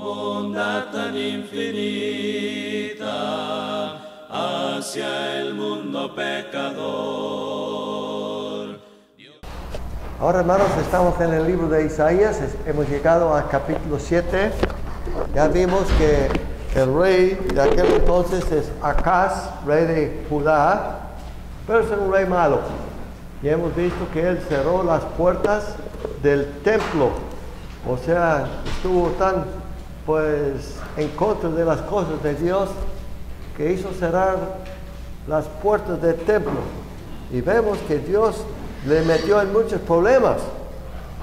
bondad tan infinita hacia el mundo pecador. Ahora, hermanos, estamos en el libro de Isaías, hemos llegado al capítulo 7. Ya vimos que el rey de aquel entonces es Acaz, rey de Judá, pero es un rey malo. Y hemos visto que él cerró las puertas del templo, o sea, estuvo tan en contra de las cosas de Dios que hizo cerrar las puertas del templo. Y vemos que Dios le metió en muchos problemas.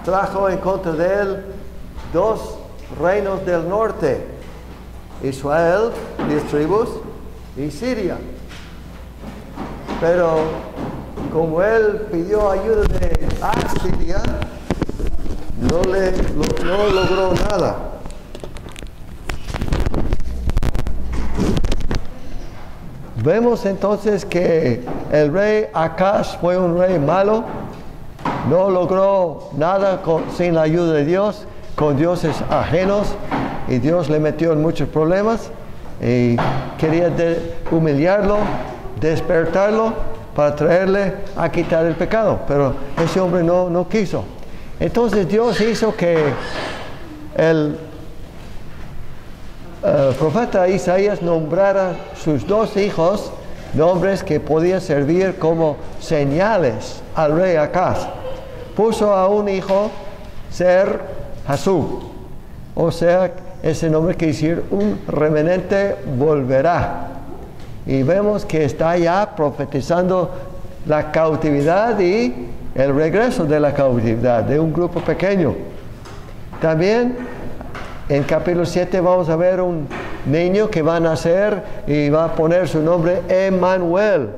Trajo en contra de él 2 reinos del norte, Israel, 10 tribus, y Siria. Pero como él pidió ayuda de Asiria, no logró nada. Vemos entonces que el rey Acaz fue un rey malo, no logró nada sin la ayuda de Dios, con dioses ajenos, y Dios le metió en muchos problemas y quería humillarlo, despertarlo para traerle a quitar el pecado, pero ese hombre no quiso. Entonces Dios hizo que el profeta Isaías nombrara sus 2 hijos, nombres que podían servir como señales al rey Acaz. Puso a un hijo Ser Hasub, o sea, ese nombre quiere decir un remanente volverá. Y vemos que está ya profetizando la cautividad y el regreso de la cautividad de un grupo pequeño. También en capítulo 7 vamos a ver un niño que va a nacer y va a poner su nombre Emmanuel.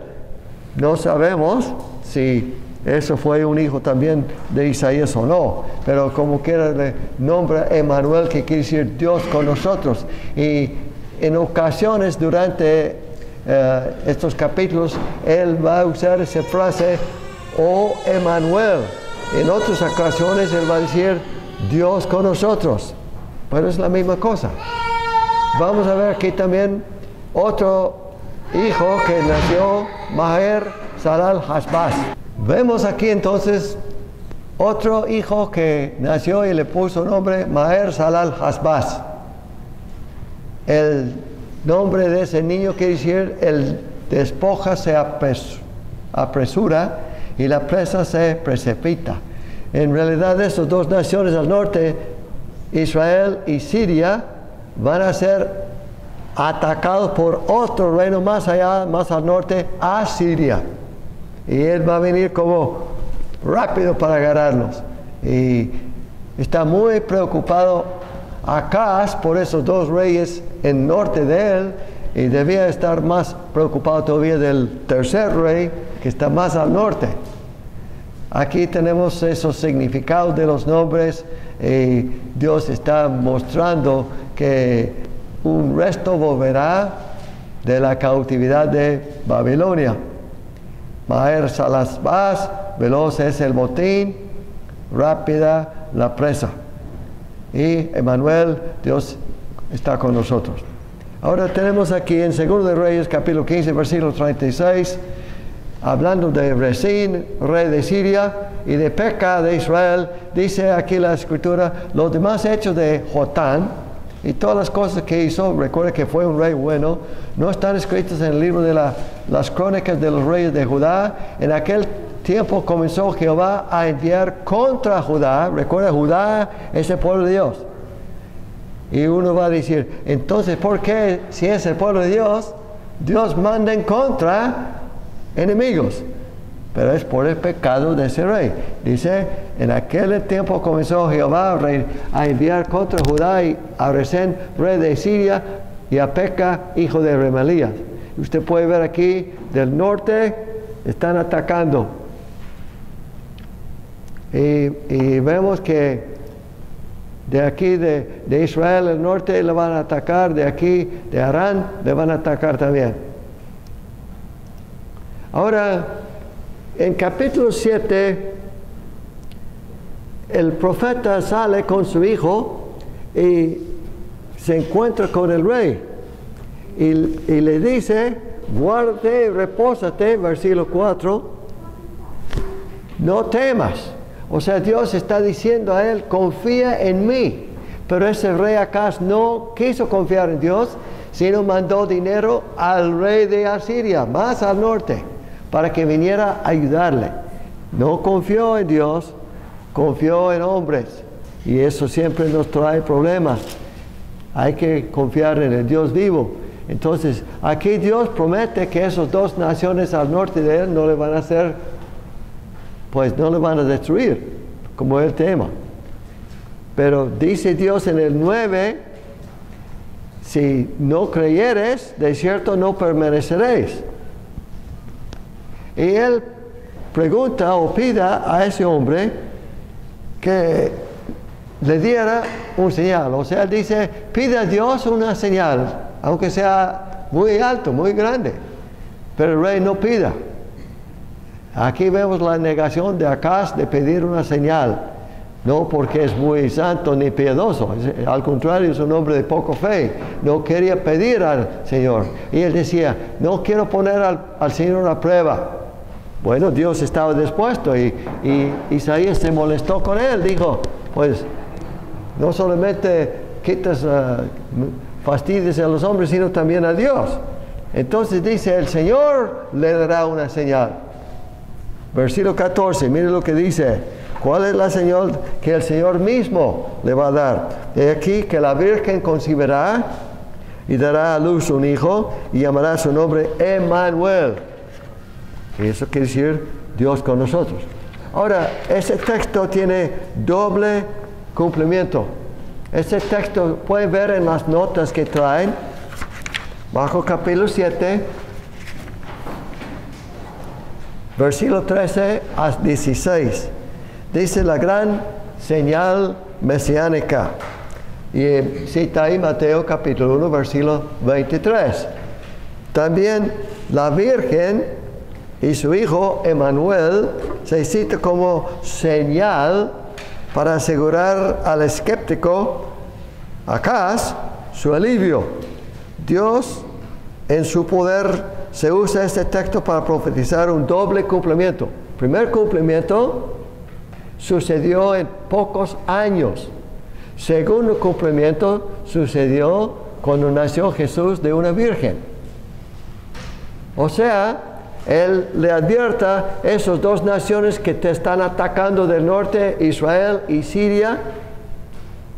No sabemos si eso fue un hijo también de Isaías o no, pero como quiera le nombra Emmanuel, que quiere decir Dios con nosotros. Y en ocasiones durante estos capítulos él va a usar esa frase, oh Emmanuel. En otras ocasiones él va a decir Dios con nosotros, pero es la misma cosa. Vamos a ver aquí también otro hijo que nació, Maher Salal Hasbaz. Vemos aquí entonces otro hijo que nació y le puso nombre Maher Salal Hasbaz. El nombre de ese niño quiere decir el despoja se apresura y la presa se precipita. En realidad estas 2 naciones al norte, Israel y Siria, van a ser atacados por otro reino más allá, más al norte, Asiria. Y él va a venir como rápido para agarrarlos. Y está muy preocupado Acaz por esos 2 reyes en norte de él, y debía estar más preocupado todavía del tercer rey que está más al norte. Aquí tenemos esos significados de los nombres. Dios está mostrando que un resto volverá de la cautividad de Babilonia. Maher Salazbaz, veloz es el botín, rápida la presa. Y Emmanuel, Dios está con nosotros. Ahora tenemos aquí en 2 de Reyes, capítulo 15, versículo 36, hablando de Rezín, rey de Siria, y de Peca de Israel. Dice aquí la escritura, los demás hechos de Jotán y todas las cosas que hizo, recuerda que fue un rey bueno, no están escritos en el libro de las crónicas de los reyes de Judá. En aquel tiempo comenzó Jehová a enviar contra Judá, recuerda, Judá es el pueblo de Dios. Y uno va a decir, entonces, ¿por qué si es el pueblo de Dios, Dios manda en contra enemigos? Pero es por el pecado de ese rey. Dice, en aquel tiempo comenzó Jehová a enviar contra Judá y a Rezén, rey de Siria, y a Peca, hijo de Remalías. Usted puede ver aquí, del norte, están atacando. Y vemos que de aquí de Israel, el norte, le van a atacar, de aquí, de Arán, le van a atacar también. Ahora, en capítulo 7, el profeta sale con su hijo y se encuentra con el rey y le dice, guárdate y repósate, versículo 4, no temas. O sea, Dios está diciendo a él, confía en mí. Pero ese rey Acaz no quiso confiar en Dios, sino mandó dinero al rey de Asiria, más al norte, para que viniera a ayudarle. No confió en Dios, confió en hombres. Y eso siempre nos trae problemas. Hay que confiar en el Dios vivo. Entonces, aquí Dios promete que esas dos naciones al norte de él no le van a hacer, pues no le van a destruir, como él tema. Pero dice Dios en el 9, si no creyeres, de cierto no permaneceréis. Y él pregunta o pida a ese hombre que le diera un señal. O sea, dice, pide a Dios una señal, aunque sea muy alto, muy grande. Pero el rey no pida. Aquí vemos la negación de Acaz de pedir una señal. No porque es muy santo ni piadoso, al contrario, es un hombre de poco fe. No quería pedir al Señor. Y él decía, no quiero poner al Señor a prueba. Bueno, Dios estaba dispuesto y Isaías se molestó con él. Dijo, pues, no solamente quitas fastidios a los hombres, sino también a Dios. Entonces dice, el Señor le dará una señal. Versículo 14, mire lo que dice. ¿Cuál es la señal que el Señor mismo le va a dar? De aquí que la Virgen concebirá y dará a luz un hijo y llamará su nombre Emmanuel. Y eso quiere decir Dios con nosotros. Ahora, ese texto tiene doble cumplimiento. Ese texto pueden ver en las notas que traen, bajo capítulo 7, versículo 13 a 16. Dice la gran señal mesiánica. Y cita ahí Mateo capítulo 1, versículo 23. También la Virgen y su hijo Emmanuel se cita como señal para asegurar al escéptico Acaz su alivio. Dios en su poder se usa este texto para profetizar un doble cumplimiento. Primer cumplimiento sucedió en pocos años. Segundo cumplimiento sucedió cuando nació Jesús de una virgen. O sea, él le advierta a esas dos naciones que te están atacando del norte, Israel y Siria.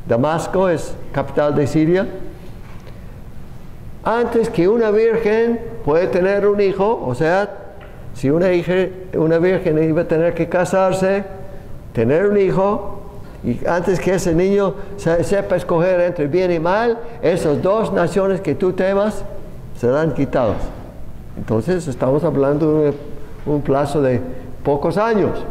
Damasco es capital de Siria. Antes que una virgen puede tener un hijo, o sea, si una virgen iba a tener que casarse, tener un hijo, y antes que ese niño sepa escoger entre bien y mal, esas dos naciones que tú temas serán quitadas. Entonces estamos hablando de un plazo de pocos años.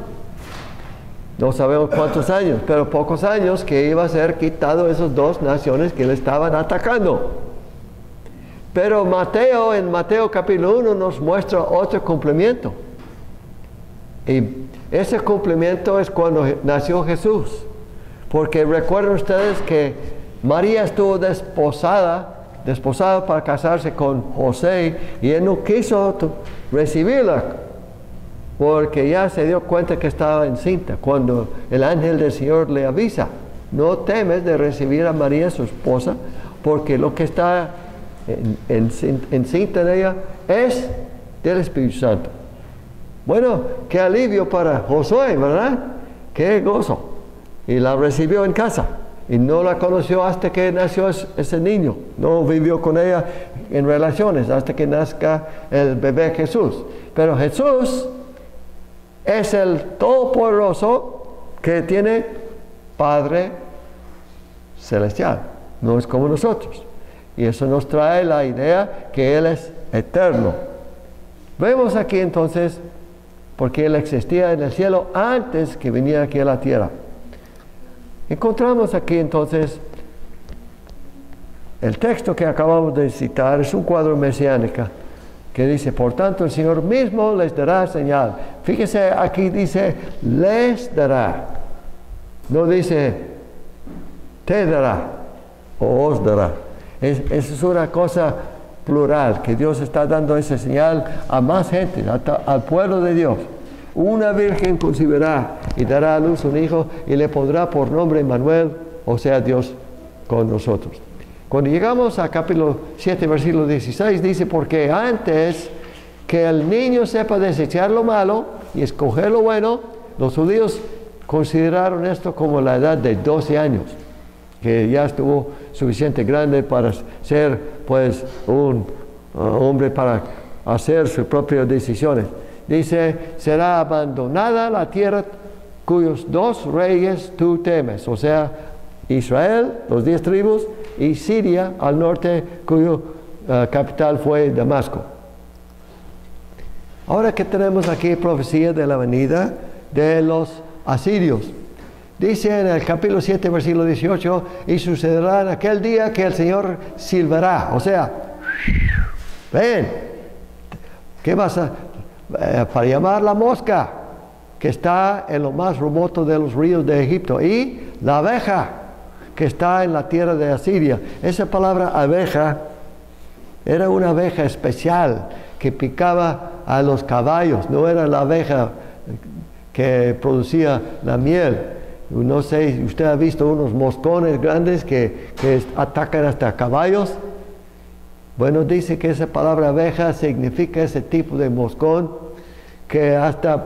No sabemos cuántos años, pero pocos años que iba a ser quitado esas dos naciones que le estaban atacando. Pero en Mateo capítulo 1 nos muestra otro cumplimiento. Y ese cumplimiento es cuando nació Jesús. Porque recuerden ustedes que María estuvo desposada para casarse con José y él no quiso recibirla porque ya se dio cuenta que estaba encinta. Cuando el ángel del Señor le avisa, no temes de recibir a María, su esposa, porque lo que está encinta de ella es del Espíritu Santo. Bueno, qué alivio para Josué, ¿verdad? Qué gozo. Y la recibió en casa. Y no la conoció hasta que nació ese niño. No vivió con ella en relaciones hasta que nazca el bebé Jesús. Pero Jesús es el Todopoderoso que tiene Padre Celestial. No es como nosotros. Y eso nos trae la idea que Él es eterno. Vemos aquí entonces, porque Él existía en el cielo antes que viniera aquí a la tierra. Encontramos aquí entonces el texto que acabamos de citar, es un cuadro mesiánico que dice, por tanto el Señor mismo les dará señal. Fíjese, aquí dice, les dará. No dice, te dará o os dará. Esa es una cosa plural, que Dios está dando esa señal a más gente, al pueblo de Dios. Una virgen concebirá y dará a luz un hijo y le pondrá por nombre Emmanuel, o sea, Dios con nosotros. Cuando llegamos a capítulo 7, versículo 16, dice, porque antes que el niño sepa desechar lo malo y escoger lo bueno, los judíos consideraron esto como la edad de 12 años, que ya estuvo suficiente grande para ser pues un hombre para hacer sus propias decisiones. Dice, será abandonada la tierra cuyos 2 reyes tú temes, o sea, Israel, los 10 tribus, y Siria al norte, cuyo capital fue Damasco. Ahora que tenemos aquí profecía de la venida de los asirios. Dice en el capítulo 7, versículo 18, y sucederá en aquel día que el Señor silbará, o sea, ven, ¿qué vas a...? Para llamar la mosca que está en lo más remoto de los ríos de Egipto, y la abeja que está en la tierra de Asiria. Esa palabra abeja era una abeja especial que picaba a los caballos, no era la abeja que producía la miel. No sé si usted ha visto unos moscones grandes que atacan hasta caballos. Bueno, dice que esa palabra abeja significa ese tipo de moscón que hasta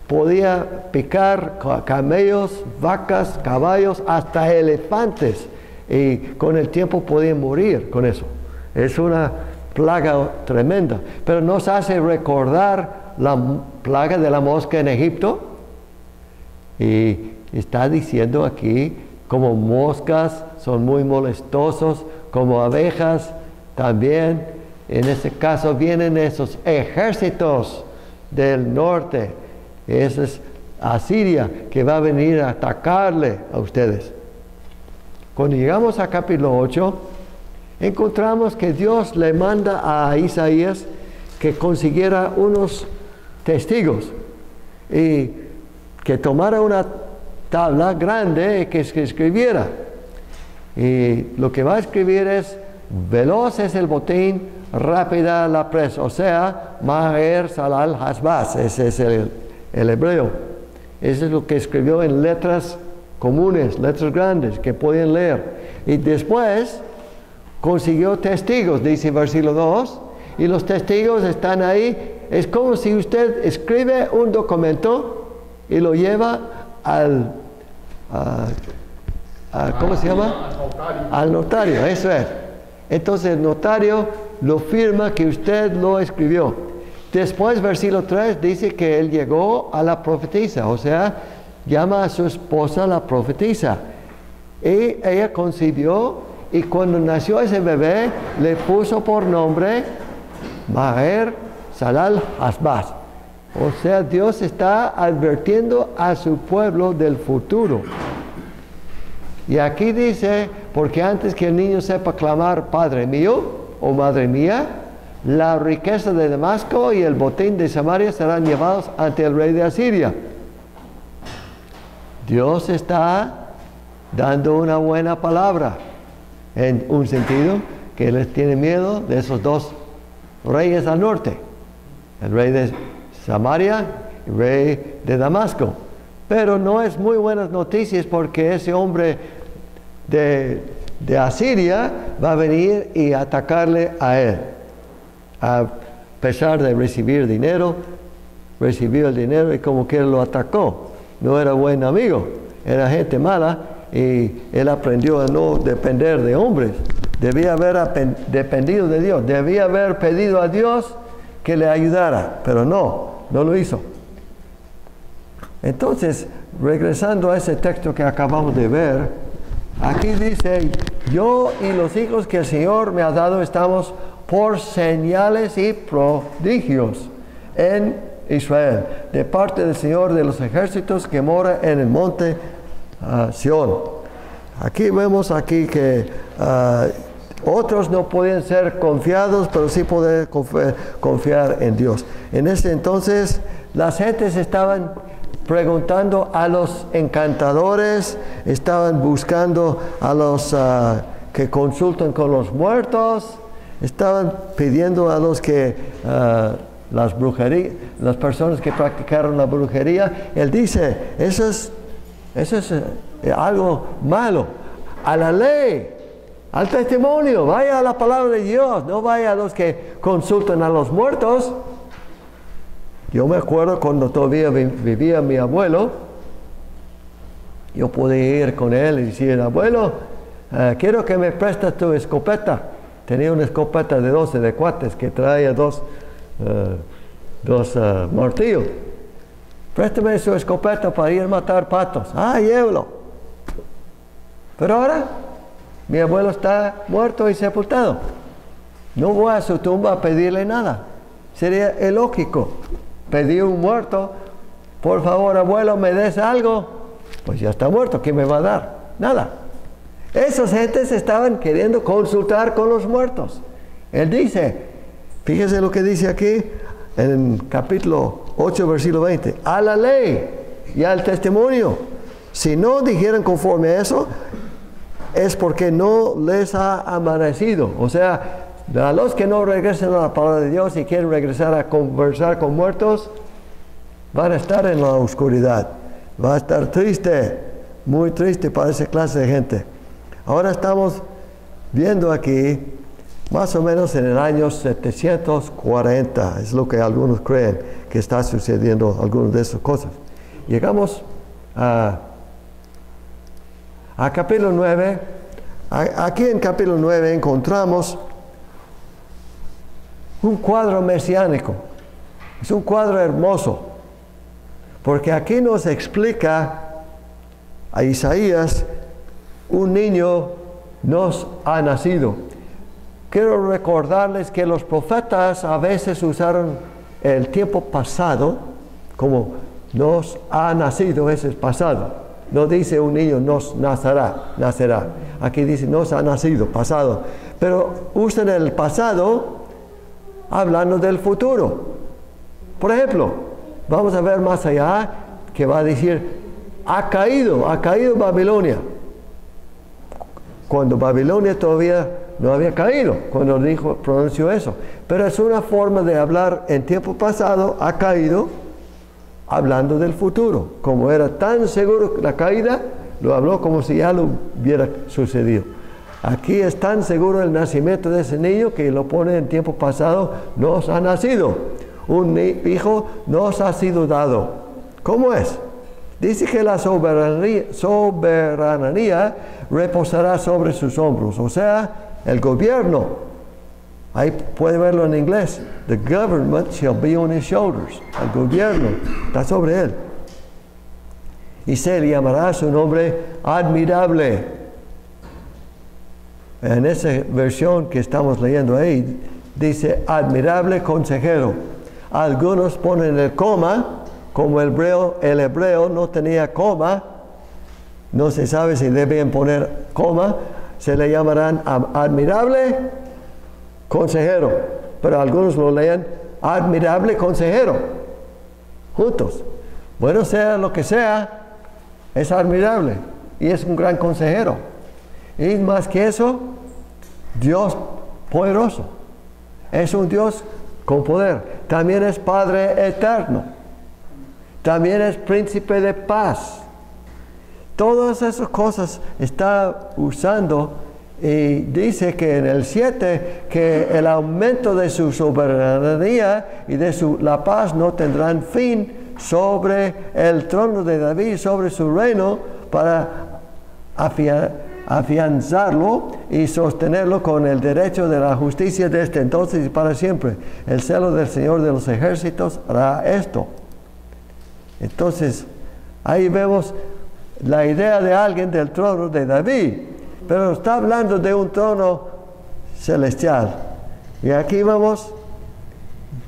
podía picar camellos, vacas, caballos, hasta elefantes, y con el tiempo podían morir con eso. Es una plaga tremenda, pero nos hace recordar la plaga de la mosca en Egipto, y está diciendo aquí como moscas son muy molestosos, como abejas también. En este caso vienen esos ejércitos del norte. Esa es Asiria que va a venir a atacarle a ustedes. Cuando llegamos a capítulo 8, encontramos que Dios le manda a Isaías que consiguiera unos testigos y que tomara una tabla grande y que escribiera. Y lo que va a escribir es: veloz es el botín, rápida la presa, o sea, Maher Salal Hasbaz, ese es el hebreo. Eso es lo que escribió en letras comunes, letras grandes que podían leer. Y después consiguió testigos, dice versículo 2, y los testigos están ahí. Es como si usted escribe un documento y lo lleva al ¿cómo se llama? Al notario, eso es. Entonces el notario lo firma que usted lo escribió. Después, versículo 3, dice que él llegó a la profetisa, o sea, llama a su esposa la profetisa. Y ella concibió, y cuando nació ese bebé, le puso por nombre Maher Salal Hasbaz. O sea, Dios está advirtiendo a su pueblo del futuro. Y aquí dice, porque antes que el niño sepa clamar Padre mío o Madre mía, la riqueza de Damasco y el botín de Samaria serán llevados ante el rey de Asiria. Dios está dando una buena palabra, en un sentido que les tiene miedo de esos 2 reyes al norte, el rey de Samaria y el rey de Damasco. Pero no es muy buenas noticias, porque ese hombre de Asiria va a venir y atacarle a él. A pesar de recibir dinero, recibió el dinero y como que lo atacó. No era buen amigo, era gente mala, y él aprendió a no depender de hombres. Debía haber dependido de Dios, debía haber pedido a Dios que le ayudara, pero no lo hizo. Entonces, regresando a ese texto que acabamos de ver, aquí dice: yo y los hijos que el Señor me ha dado estamos por señales y prodigios en Israel, de parte del Señor de los ejércitos que mora en el monte Sión. Aquí vemos que otros no podían ser confiados, pero sí poder confiar en Dios. En ese entonces las gentes estaban preguntando a los encantadores, estaban buscando a los que consultan con los muertos, estaban pidiendo a los que las personas que practicaron la brujería. Él dice, eso es algo malo. A la ley, al testimonio, vaya a la palabra de Dios, no vaya a los que consultan a los muertos. Yo me acuerdo cuando todavía vivía mi abuelo, yo podía ir con él y decir, abuelo, quiero que me prestes tu escopeta. Tenía una escopeta de 12 de cuates que traía dos martillos. Préstame su escopeta para ir a matar patos. Llévalo. Pero ahora, mi abuelo está muerto y sepultado. No voy a su tumba a pedirle nada. Sería ilógico. Pedí un muerto, por favor, abuelo, ¿me des algo? Pues ya está muerto, ¿qué me va a dar? Nada. Esas gentes estaban queriendo consultar con los muertos. Él dice, fíjese lo que dice aquí en capítulo 8, versículo 20. A la ley y al testimonio. Si no dijeran conforme a eso, es porque no les ha amanecido. O sea, a los que no regresan a la palabra de Dios y quieren regresar a conversar con muertos, van a estar en la oscuridad. Va a estar triste, muy triste para esa clase de gente. Ahora estamos viendo aquí, más o menos en el año 740, es lo que algunos creen que está sucediendo, algunas de esas cosas. Llegamos a capítulo 9. Aquí en capítulo 9 encontramos un cuadro mesiánico. Es un cuadro hermoso, porque aquí nos explica a Isaías, un niño nos ha nacido. Quiero recordarles que los profetas a veces usaron el tiempo pasado como nos ha nacido, ese es pasado. No dice un niño nos nacerá. Aquí dice nos ha nacido, pasado. Pero usan el pasado hablando del futuro. Por ejemplo, vamos a ver más allá que va a decir ha caído Babilonia. Cuando Babilonia todavía no había caído, cuando pronunció eso. Pero es una forma de hablar en tiempo pasado, ha caído, hablando del futuro. Como era tan seguro la caída, lo habló como si ya lo hubiera sucedido. Aquí es tan seguro el nacimiento de ese niño que lo pone en tiempo pasado, nos ha nacido. Un hijo nos ha sido dado. ¿Cómo es? Dice que la soberanía reposará sobre sus hombros. O sea, el gobierno. Ahí puede verlo en inglés. The government shall be on his shoulders. El gobierno está sobre él. Y se le llamará su nombre admirable. En esa versión que estamos leyendo ahí, dice admirable consejero. Algunos ponen el coma, como el hebreo no tenía coma, no se sabe si deben poner coma, se le llamarán admirable consejero, pero algunos lo leen admirable consejero, juntos. Bueno, sea lo que sea, es admirable y es un gran consejero. Y más que eso, Dios poderoso, es un Dios con poder, también es Padre eterno, también es príncipe de paz. Todas esas cosas está usando y dice que en el 7 que el aumento de su soberanía y de la paz no tendrán fin sobre el trono de David, sobre su reino, para afianzarlo y sostenerlo con el derecho de la justicia desde entonces y para siempre. El celo del Señor de los ejércitos hará esto. Entonces, ahí vemos la idea de alguien del trono de David, pero está hablando de un trono celestial. Y aquí vamos,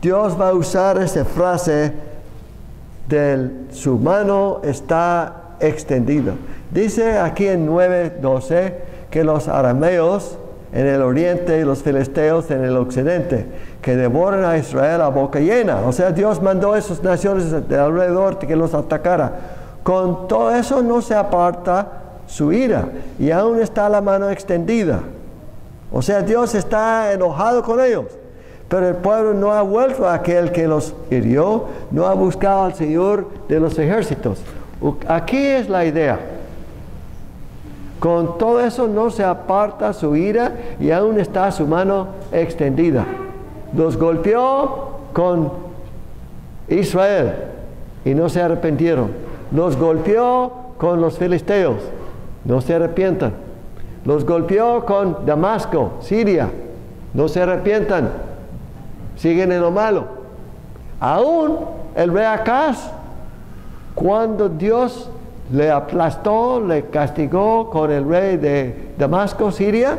Dios va a usar esa frase su mano está extendida. Dice aquí en 9:12 que los arameos en el oriente y los filisteos en el occidente, que devoran a Israel a boca llena. O sea, Dios mandó a esas naciones de alrededor que los atacara. Con todo eso no se aparta su ira y aún está la mano extendida. O sea, Dios está enojado con ellos. Pero el pueblo no ha vuelto a aquel que los hirió, no ha buscado al Señor de los ejércitos. Aquí es la idea. Con todo eso no se aparta su ira y aún está su mano extendida. Los golpeó con Israel y no se arrepintieron. Los golpeó con los filisteos, no se arrepientan. Los golpeó con Damasco, Siria, no se arrepientan, siguen en lo malo. Aún el rey Acaz, cuando Dios le aplastó, le castigó con el rey de Damasco, Siria,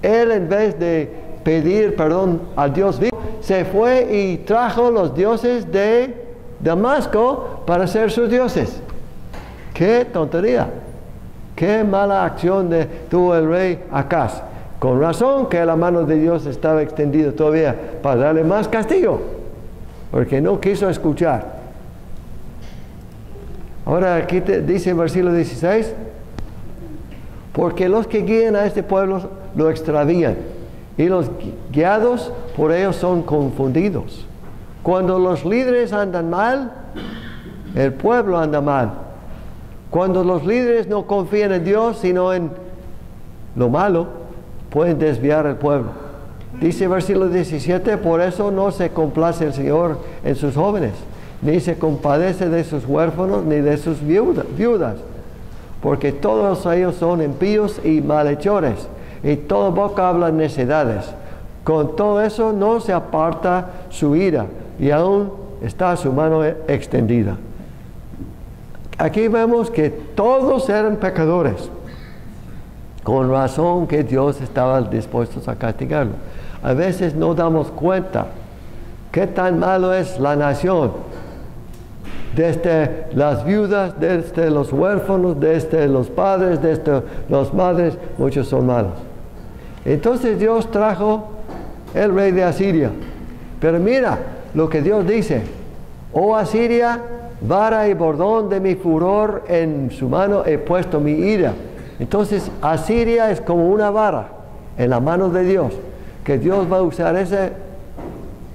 él en vez de pedir perdón al Dios vivo, se fue y trajo los dioses de Damasco para ser sus dioses. ¡Qué tontería! ¡Qué mala acción tuvo el rey Acaz! Con razón que la mano de Dios estaba extendida todavía para darle más castigo, porque no quiso escuchar. Ahora aquí dice en versículo 16, porque los que guían a este pueblo lo extravían, y los guiados por ellos son confundidos. Cuando los líderes andan mal, el pueblo anda mal. Cuando los líderes no confían en Dios, sino en lo malo, pueden desviar al pueblo. Dice versículo 17, por eso no se complace el Señor en sus jóvenes, ni se compadece de sus huérfanos, ni de sus viudas, porque todos ellos son impíos y malhechores, y toda boca habla necedades. Con todo eso no se aparta su ira, y aún está su mano extendida. Aquí vemos que todos eran pecadores, con razón que Dios estaba dispuesto a castigarlo. A veces no damos cuenta qué tan malo es la nación, desde las viudas, desde los huérfanos, desde los padres, desde las madres, muchos son malos. Entonces Dios trajo el rey de Asiria. Pero mira lo que Dios dice: oh Asiria, vara y bordón de mi furor, en su mano he puesto mi ira. Entonces Asiria es como una vara en la mano de Dios, que Dios va a usar esa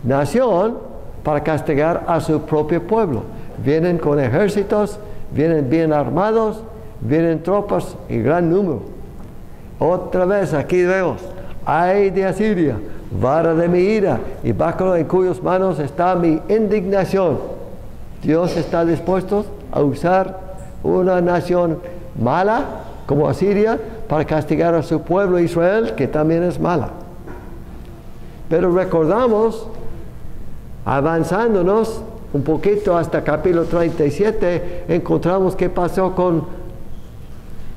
nación para castigar a su propio pueblo. Vienen con ejércitos, vienen bien armados, vienen tropas en gran número. Otra vez aquí vemos: ay de Asiria, vara de mi ira, y báculo en cuyas manos está mi indignación. Dios está dispuesto a usar una nación mala como Asiria para castigar a su pueblo Israel, que también es mala. Pero recordamos, avanzándonos un poquito hasta capítulo 37, encontramos qué pasó con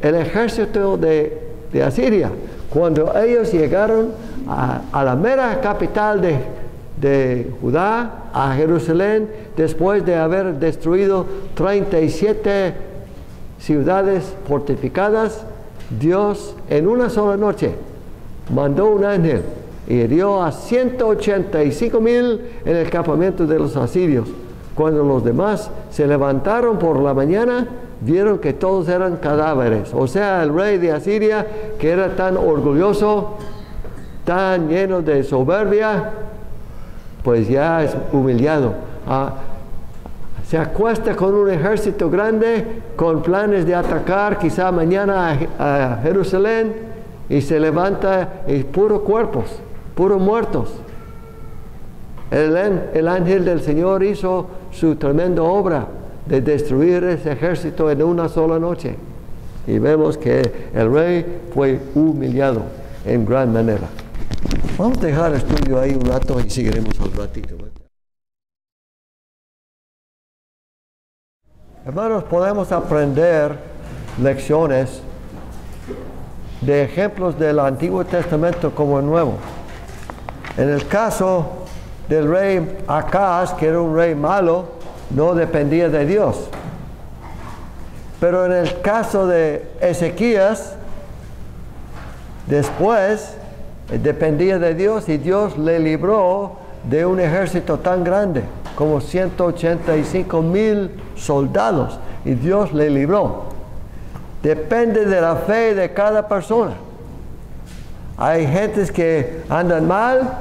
el ejército de Asiria. Cuando ellos llegaron a la mera capital de Judá, a Jerusalén, después de haber destruido 37 ciudades fortificadas, Dios en una sola noche mandó un ángel y hirió a 185,000 en el campamento de los asirios. Cuando los demás se levantaron por la mañana, vieron que todos eran cadáveres. O sea, el rey de Asiria, que era tan orgulloso, tan lleno de soberbia, pues ya es humillado. Se acuesta con un ejército grande, con planes de atacar quizá mañana a Jerusalén, y se levanta y puros cuerpos, puros muertos. El ángel del Señor hizo su tremenda obra de destruir ese ejército en una sola noche. Y vemos que el rey fue humillado en gran manera. Vamos a dejar el estudio ahí un rato y seguiremos al ratito. Hermanos, podemos aprender lecciones de ejemplos del Antiguo Testamento como el Nuevo. En el caso del rey Acaz, que era un rey malo, no dependía de Dios. Pero en el caso de Ezequías, después dependía de Dios, y Dios le libró de un ejército tan grande como 185,000 soldados, y Dios le libró. Depende de la fe de cada persona. Hay gentes que andan mal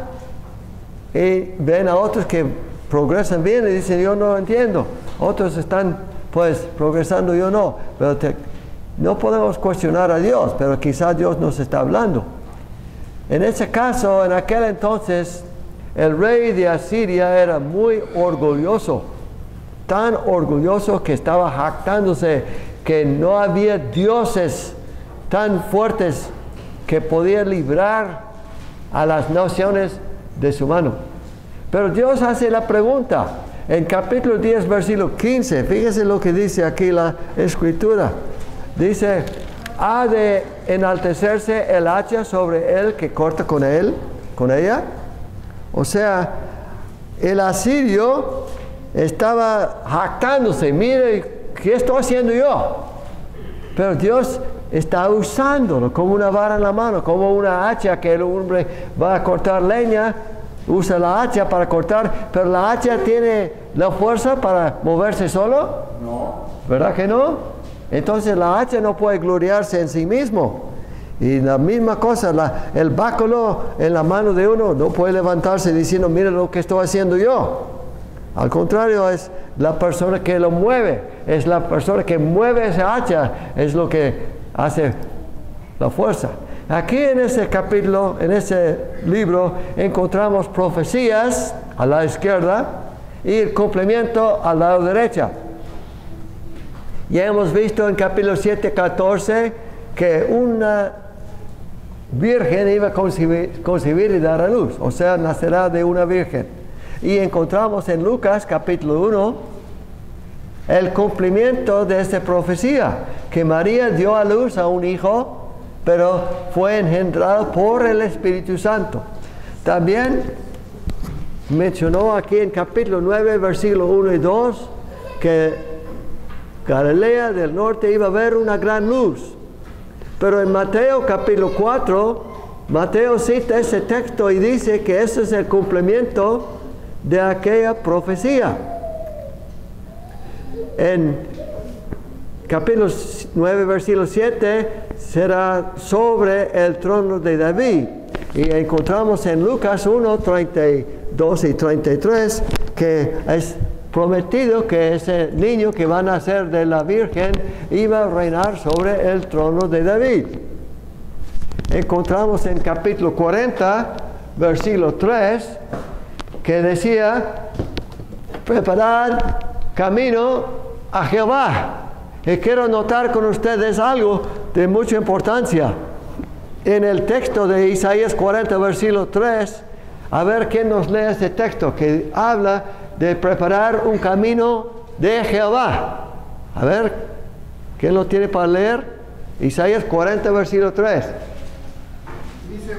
y ven a otros que progresan bien y dicen, yo no entiendo. Otros están pues progresando, yo no. Pero no podemos cuestionar a Dios, pero quizás Dios nos está hablando. En ese caso, en aquel entonces, el rey de Asiria era muy orgulloso, tan orgulloso que estaba jactándose que no había dioses tan fuertes que podían librar a las naciones de su mano. Pero Dios hace la pregunta en capítulo 10, versículo 15. Fíjese lo que dice aquí la escritura. Dice, ¿ha de enaltecerse el hacha sobre él que corta con ella? O sea, el asirio estaba jactándose, mire, ¿qué estoy haciendo yo? Pero Dios está usándolo como una vara en la mano, como una hacha que el hombre va a cortar leña, usa la hacha para cortar, pero la hacha tiene la fuerza para moverse solo. No. ¿Verdad que no? Entonces la hacha no puede gloriarse en sí mismo. Y la misma cosa, el báculo en la mano de uno no puede levantarse diciendo, mira lo que estoy haciendo yo. Al contrario, es la persona que lo mueve, es la persona que mueve esa hacha, es lo que hace la fuerza. Aquí en ese capítulo, en ese libro, encontramos profecías a la izquierda y el cumplimiento al lado derecha. Ya hemos visto en capítulo 7, 14 que una virgen iba a concebir y dar a luz, o sea, nacerá de una virgen. Y encontramos en Lucas capítulo 1 el cumplimiento de esta profecía, que María dio a luz a un hijo, pero fue engendrado por el Espíritu Santo. También mencionó aquí en capítulo 9, versículos 1 y 2, que Galilea del norte iba a ver una gran luz. Pero en Mateo capítulo 4, Mateo cita ese texto y dice que ese es el cumplimiento de aquella profecía. En capítulo 9, versículo 7, será sobre el trono de David. Y encontramos en Lucas 1, 32 y 33, que es prometido que ese niño que va a nacer de la Virgen iba a reinar sobre el trono de David. Encontramos en capítulo 40, versículo 3, que decía, preparad camino a Jehová. Y quiero notar con ustedes algo de mucha importancia. En el texto de Isaías 40, versículo 3, a ver quién nos lee este texto, que habla de preparar un camino de Jehová. A ver, ¿quién lo tiene para leer? Isaías 40, versículo 3. Dice,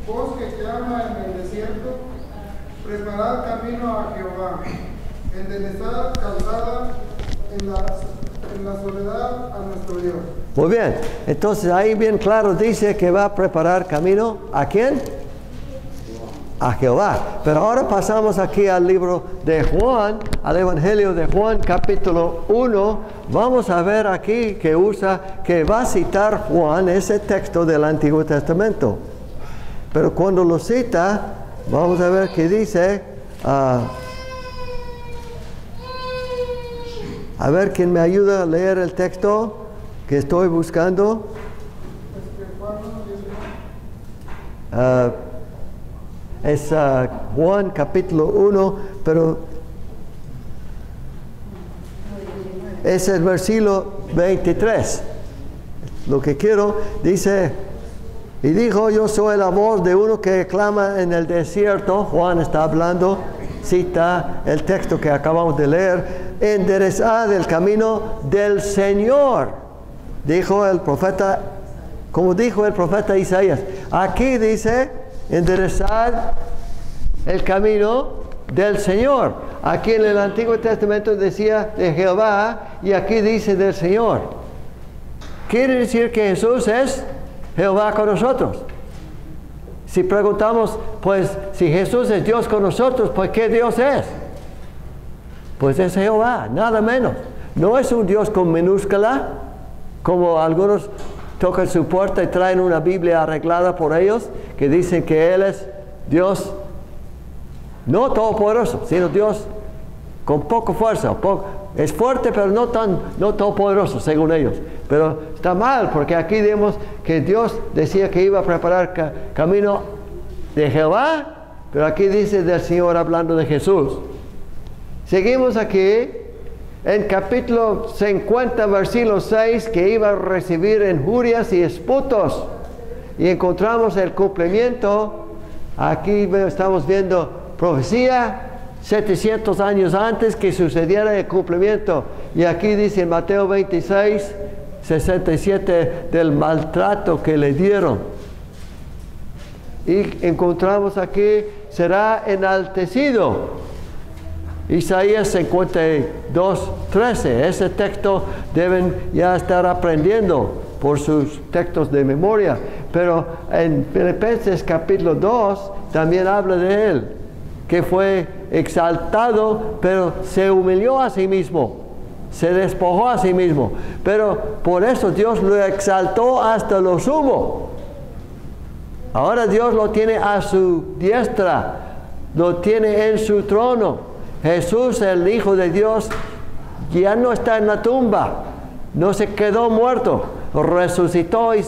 vos que clama en el desierto, preparad camino a Jehová, enderezad calzada en la soledad a nuestro Dios. Muy bien, entonces ahí bien claro dice que va a preparar camino, ¿a quién? A Jehová. Pero ahora pasamos aquí al libro de Juan, al Evangelio de Juan, capítulo 1. Vamos a ver aquí que va a citar Juan ese texto del Antiguo Testamento. Pero cuando lo cita, vamos a ver que dice, a ver quién me ayuda a leer el texto que estoy buscando. Es Juan capítulo 1, pero es el versículo 23. Lo que quiero, dice, y dijo, yo soy la voz de uno que clama en el desierto. Juan está hablando, cita el texto que acabamos de leer, enderezad el camino del Señor. Dijo el profeta, como dijo el profeta Isaías. Aquí dice, enderezad el camino del Señor. Aquí en el Antiguo Testamento decía de Jehová y aquí dice del Señor. Quiere decir que Jesús es Jehová con nosotros. Si preguntamos, pues si Jesús es Dios con nosotros, pues ¿qué Dios es? Pues es Jehová, nada menos. No es un Dios con minúscula, como algunos tocan su puerta y traen una Biblia arreglada por ellos, que dicen que Él es Dios, no todopoderoso, sino Dios con poca fuerza. Es fuerte, pero no todopoderoso, según ellos. Pero está mal, porque aquí vemos que Dios decía que iba a preparar camino de Jehová, pero aquí dice del Señor hablando de Jesús. Seguimos aquí en capítulo 50, versículo 6, que iba a recibir injurias y esputos. Y encontramos el cumplimiento. Aquí estamos viendo profecía 700 años antes que sucediera el cumplimiento. Y aquí dice en Mateo 26, 67, del maltrato que le dieron. Y encontramos aquí, será enaltecido. Isaías 52, 13. Ese texto deben ya estar aprendiendo por sus textos de memoria. Pero en Filipenses capítulo 2 también habla de él, que fue exaltado, pero se humilló a sí mismo, se despojó a sí mismo. Pero por eso Dios lo exaltó hasta lo sumo. Ahora Dios lo tiene a su diestra, lo tiene en su trono. Jesús, el Hijo de Dios, ya no está en la tumba, no se quedó muerto, resucitó y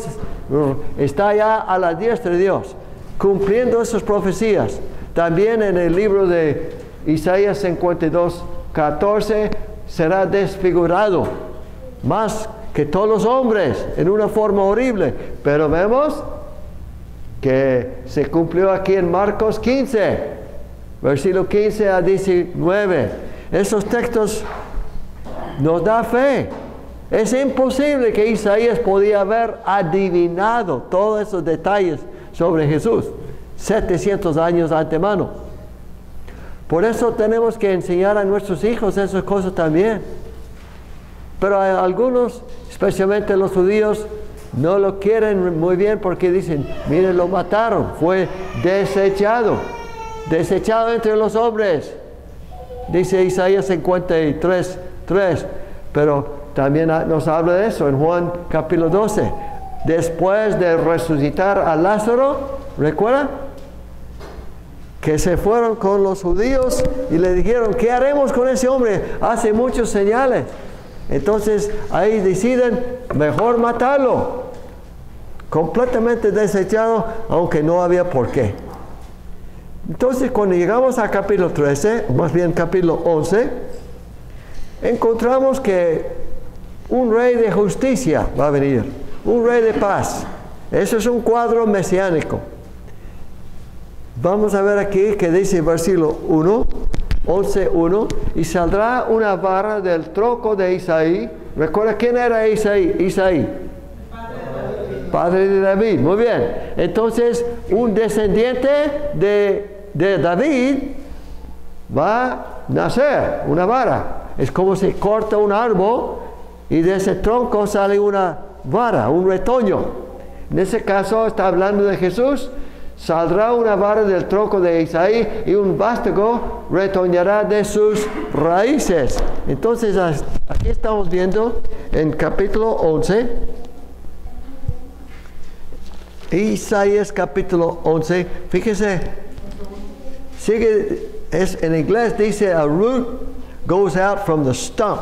está ya a la diestra de Dios, cumpliendo esas profecías. También en el libro de Isaías 52, 14, será desfigurado, más que todos los hombres, en una forma horrible. Pero vemos que se cumplió aquí en Marcos 15. Versículo 15 a 19. Esos textos nos da fe. Es imposible que Isaías podía haber adivinado todos esos detalles sobre Jesús 700 años de antemano. Por eso tenemos que enseñar a nuestros hijos esas cosas también. Pero hay algunos, especialmente los judíos, no lo quieren muy bien porque dicen, miren, lo mataron, fue desechado entre los hombres, dice Isaías 53, 3. Pero también nos habla de eso en Juan capítulo 12. Después de resucitar a Lázaro, ¿recuerda? Que se fueron con los judíos y le dijeron, ¿qué haremos con ese hombre? Hace muchos señales. Entonces ahí deciden, mejor matarlo. Completamente desechado, aunque no había por qué. Entonces cuando llegamos a capítulo 13, o más bien capítulo 11, encontramos que un rey de justicia va a venir, un rey de paz. Eso es un cuadro mesiánico. Vamos a ver aquí que dice versículo 1, 11:1, y saldrá una vara del tronco de Isaí. ¿Recuerda quién era Isaí? Padre de David. Muy bien. Entonces, un descendiente de David va a nacer una vara. Es como si corta un árbol y de ese tronco sale una vara, un retoño. En ese caso está hablando de Jesús. Saldrá una vara del tronco de Isaí y un vástago retoñará de sus raíces. Entonces aquí estamos viendo en capítulo 11, Isaías capítulo 11, fíjese, sigue, en inglés dice, a root goes out from the stump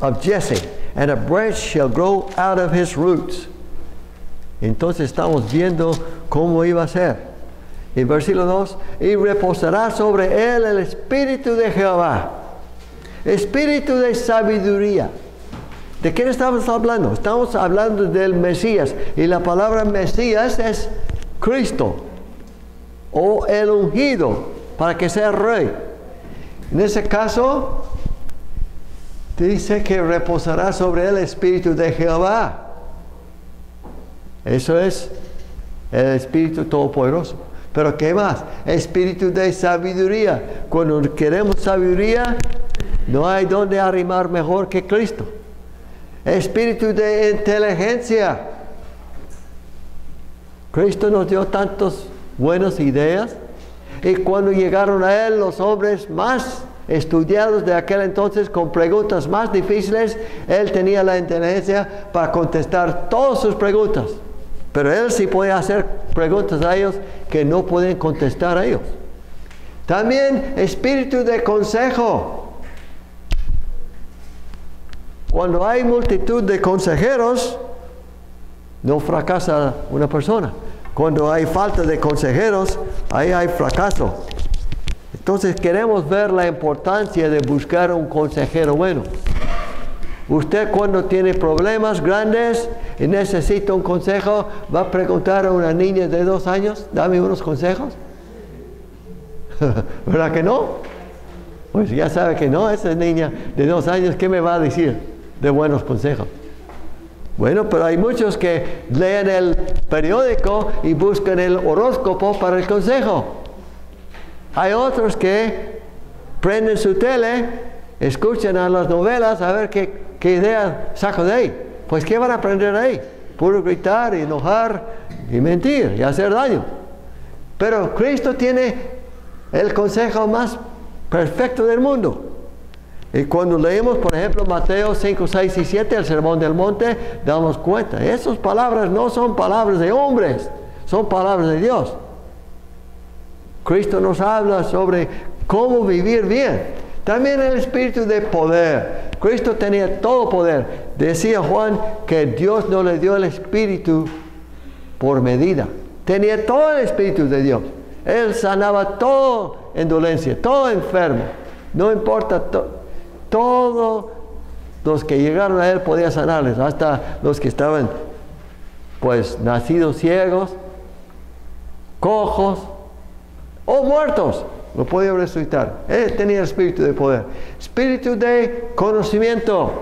of Jesse, and a branch shall grow out of his roots. Entonces estamos viendo cómo iba a ser. En versículo 2, y reposará sobre él el espíritu de Jehová, espíritu de sabiduría. ¿De quién estamos hablando? Estamos hablando del Mesías, y la palabra Mesías es Cristo, o el ungido, para que sea rey. En ese caso, dice que reposará sobre él el espíritu de Jehová. Eso es el Espíritu Todopoderoso. Pero ¿qué más? Espíritu de sabiduría. Cuando queremos sabiduría, no hay donde arrimar mejor que Cristo. Espíritu de inteligencia. Cristo nos dio tantas buenas ideas. Y cuando llegaron a Él los hombres más estudiados de aquel entonces con preguntas más difíciles. Él tenía la inteligencia para contestar todas sus preguntas. Pero él sí podía hacer preguntas a ellos que no podían contestar a ellos. También espíritu de consejo. Cuando hay multitud de consejeros, no fracasa una persona. Cuando hay falta de consejeros, ahí hay fracaso. Entonces queremos ver la importancia de buscar un consejero bueno. Usted cuando tiene problemas grandes y necesita un consejo, ¿va a preguntar a una niña de 2 años, dame unos consejos? ¿Verdad que no? Pues ya sabe que no, esa niña de 2 años, ¿qué me va a decir de buenos consejos? Bueno, pero hay muchos que leen el periódico y buscan el horóscopo para el consejo. Hay otros que prenden su tele, escuchan a las novelas a ver qué idea saco de ahí. Pues ¿qué van a aprender ahí? Puro gritar, y enojar y mentir y hacer daño. Pero Cristo tiene el consejo más perfecto del mundo. Y cuando leemos, por ejemplo, Mateo 5, 6 y 7, el Sermón del Monte, damos cuenta. Esas palabras no son palabras de hombres, son palabras de Dios. Cristo nos habla sobre cómo vivir bien. También el espíritu de poder. Cristo tenía todo poder. Decía Juan que Dios no le dio el espíritu por medida. Tenía todo el espíritu de Dios. Él sanaba toda indolencia, todo enfermo. No importa, todos los que llegaron a Él podía sanarles. Hasta los que estaban, pues, nacidos ciegos, cojos o muertos, lo podía resucitar. Él tenía el espíritu de poder. Espíritu de conocimiento.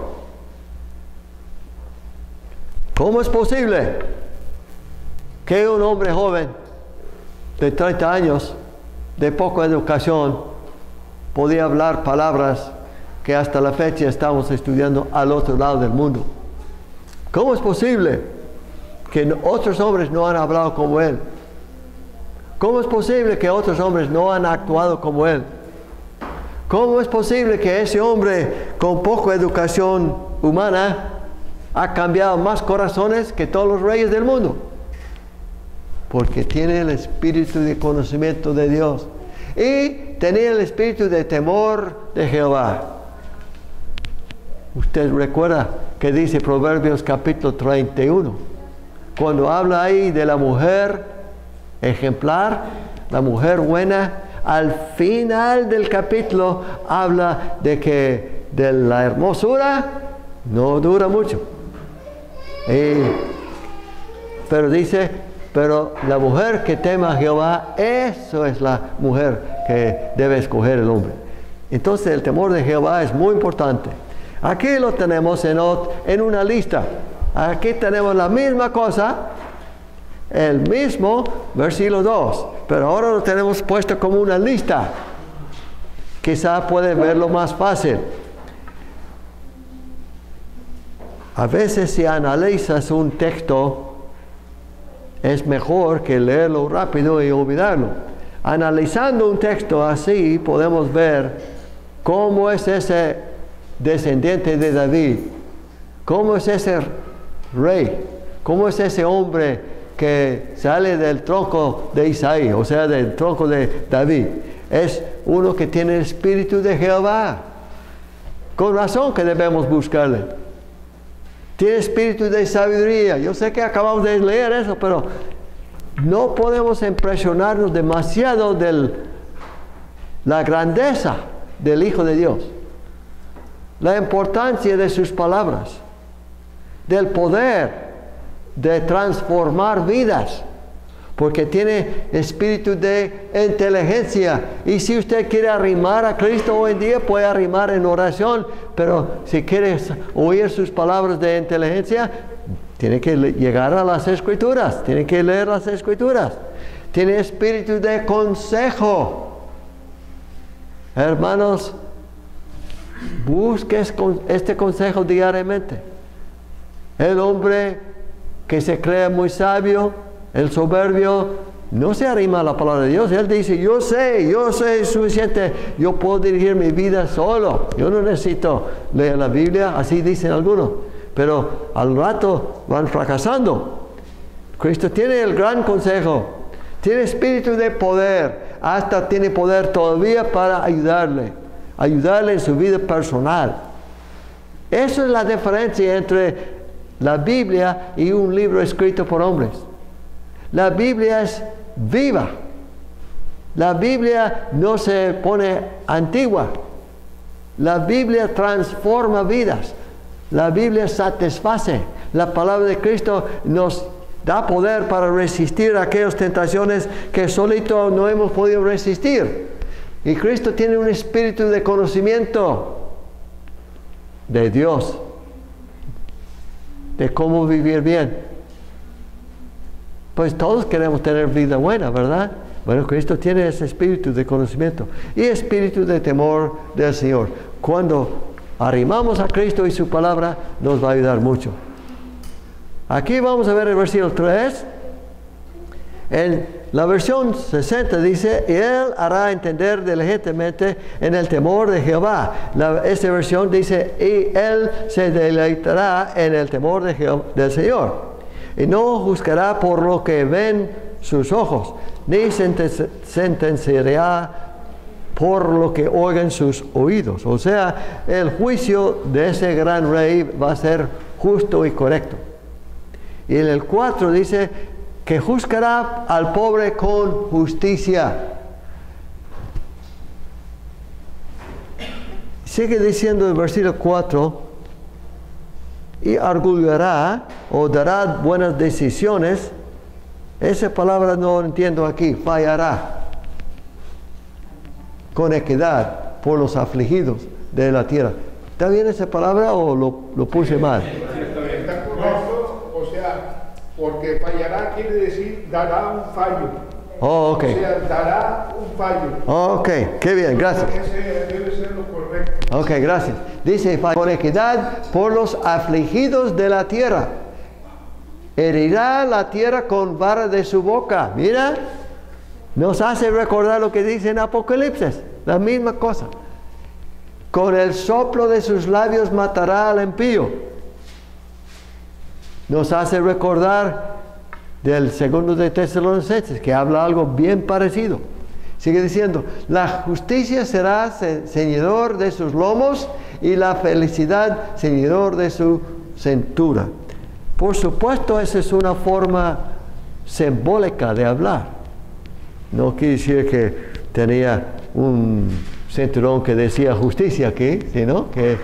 ¿Cómo es posible que un hombre joven de 30 años, de poca educación, podía hablar palabras que hasta la fecha estamos estudiando al otro lado del mundo? ¿Cómo es posible que otros hombres no han hablado como él? ¿Cómo es posible que otros hombres no han actuado como él? ¿Cómo es posible que ese hombre con poca educación humana ha cambiado más corazones que todos los reyes del mundo? Porque tiene el espíritu de conocimiento de Dios y tenía el espíritu de temor de Jehová. Usted recuerda que dice Proverbios capítulo 31, cuando habla ahí de la mujer ejemplar, la mujer buena, al final del capítulo habla de que de la hermosura no dura mucho. Pero dice, pero la mujer que tema a Jehová, eso es la mujer que debe escoger el hombre. Entonces el temor de Jehová es muy importante. Aquí lo tenemos en una lista. Aquí tenemos la misma cosa, el mismo versículo 2, pero ahora lo tenemos puesto como una lista. Quizá puede verlo más fácil. A veces si analizas un texto, es mejor que leerlo rápido y olvidarlo. Analizando un texto así, podemos ver cómo es ese descendiente de David, cómo es ese rey, cómo es ese hombre que sale del tronco de Isaí, o sea, del tronco de David. Es uno que tiene el espíritu de Jehová. Con razón que debemos buscarle. Tiene espíritu de sabiduría. Yo sé que acabamos de leer eso, pero no podemos impresionarnos demasiado de la grandeza del Hijo de Dios, la importancia de sus palabras, del poder de transformar vidas, porque tiene espíritu de inteligencia. Y si usted quiere arrimar a Cristo hoy en día, puede arrimar en oración, pero si quiere oír sus palabras de inteligencia, tiene que llegar a las Escrituras, tiene que leer las Escrituras. Tiene espíritu de consejo. Hermanos, busque este consejo diariamente. El hombre que se cree muy sabio, el soberbio, no se arrima a la palabra de Dios. Él dice, yo sé suficiente, yo puedo dirigir mi vida solo. Yo no necesito leer la Biblia, así dicen algunos. Pero al rato van fracasando. Cristo tiene el gran consejo, tiene espíritu de poder, hasta tiene poder todavía para ayudarle en su vida personal. Esa es la diferencia entre la Biblia y un libro escrito por hombres. La Biblia es viva. La Biblia no se pone antigua. La Biblia transforma vidas. La Biblia satisface. La palabra de Cristo nos da poder para resistir aquellas tentaciones que solito no hemos podido resistir. Y Cristo tiene un espíritu de conocimiento de Dios, de cómo vivir bien. Pues todos queremos tener vida buena, ¿verdad? Bueno, Cristo tiene ese espíritu de conocimiento y espíritu de temor del Señor. Cuando arrimamos a Cristo y su palabra, nos va a ayudar mucho. Aquí vamos a ver el versículo 3. En la versión 60 dice, y Él hará entender diligentemente en el temor de Jehová. Esta versión dice, y Él se deleitará en el temor del Señor. Y no juzgará por lo que ven sus ojos, ni sentenciará por lo que oigan sus oídos. O sea, el juicio de ese gran rey va a ser justo y correcto. Y en el 4 dice que juzgará al pobre con justicia. Sigue diciendo el versículo 4, y arguirá o dará buenas decisiones. Esa palabra no entiendo aquí, fallará con equidad por los afligidos de la tierra. ¿Está bien esa palabra o lo puse mal? Está correcto, o sea, porque fallará quiere decir dará un fallo. Oh, ok. O sea, dará un fallo. Oh, ok, qué bien, gracias. Ese debe ser lo correcto. Ok, gracias. Dice, con equidad por los afligidos de la tierra. Herirá la tierra con vara de su boca. Mira, nos hace recordar lo que dice en Apocalipsis, la misma cosa. Con el soplo de sus labios matará al impío. Nos hace recordar del 2 de Tesalonicenses, que habla algo bien parecido. Sigue diciendo, la justicia será ceñidor de sus lomos y la felicidad ceñidor de su cintura. Por supuesto, esa es una forma simbólica de hablar. No quiere decir que tenía un cinturón que decía justicia aquí, sino que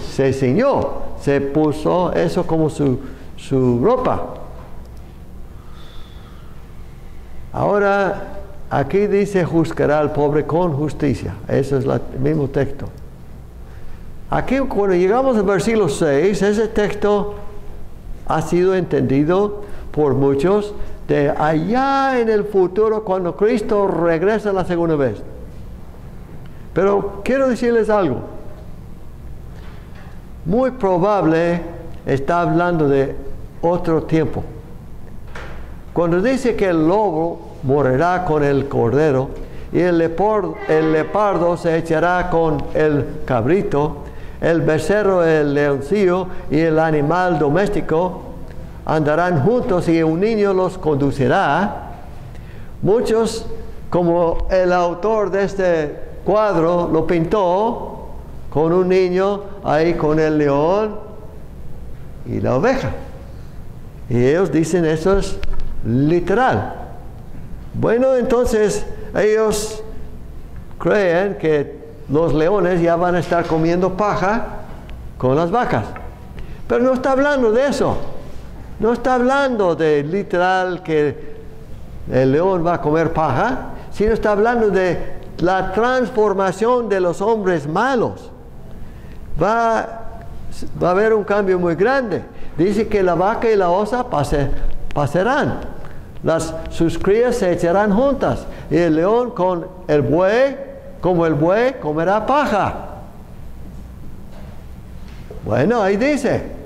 se ciñó, se puso eso como su ropa. Ahora, aquí dice juzgará al pobre con justicia. Ese es el mismo texto. Aquí cuando llegamos al versículo 6, ese texto ha sido entendido por muchos de allá en el futuro cuando Cristo regresa la segunda vez. Pero quiero decirles algo. Muy probable está hablando de otro tiempo. Cuando dice que el lobo morirá con el cordero y el leopardo se echará con el cabrito, el becerro, el leoncillo y el animal doméstico andarán juntos y un niño los conducirá. Muchos, como el autor de este cuadro lo pintó con un niño ahí con el león y la oveja. Y ellos dicen eso es literal. Bueno, entonces ellos creen que los leones ya van a estar comiendo paja con las vacas. Pero no está hablando de eso. No está hablando de literal que el león va a comer paja, sino está hablando de la transformación de los hombres malos. Va a haber un cambio muy grande. Dice que la vaca y la osa pasarán. Sus crías se echarán juntas. Y el león con el buey, como el buey, comerá paja. Bueno, ahí dice.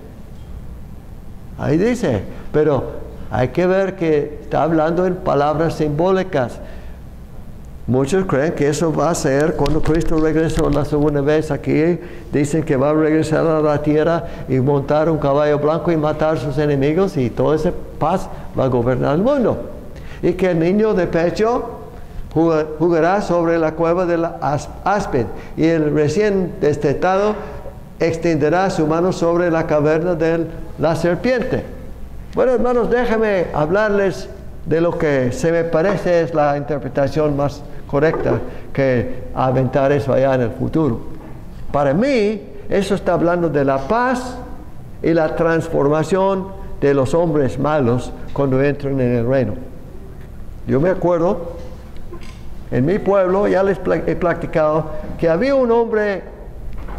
Pero Hay que ver que está hablando en palabras simbólicas. Muchos creen que eso va a ser cuando Cristo regresó la segunda vez aquí. Dicen que va a regresar a la tierra y montar un caballo blanco y matar a sus enemigos, y toda esa paz va a gobernar el mundo. Y que el niño de pecho jugará sobre la cueva del áspid, y el recién destetado extenderá su mano sobre la caverna de la serpiente. Bueno, hermanos, déjenme hablarles de lo que se me parece es la interpretación más correcta que aventar eso allá en el futuro. Para mí, eso está hablando de la paz y la transformación de los hombres malos cuando entran en el reino. Yo me acuerdo, en mi pueblo, ya les he platicado, que había un hombre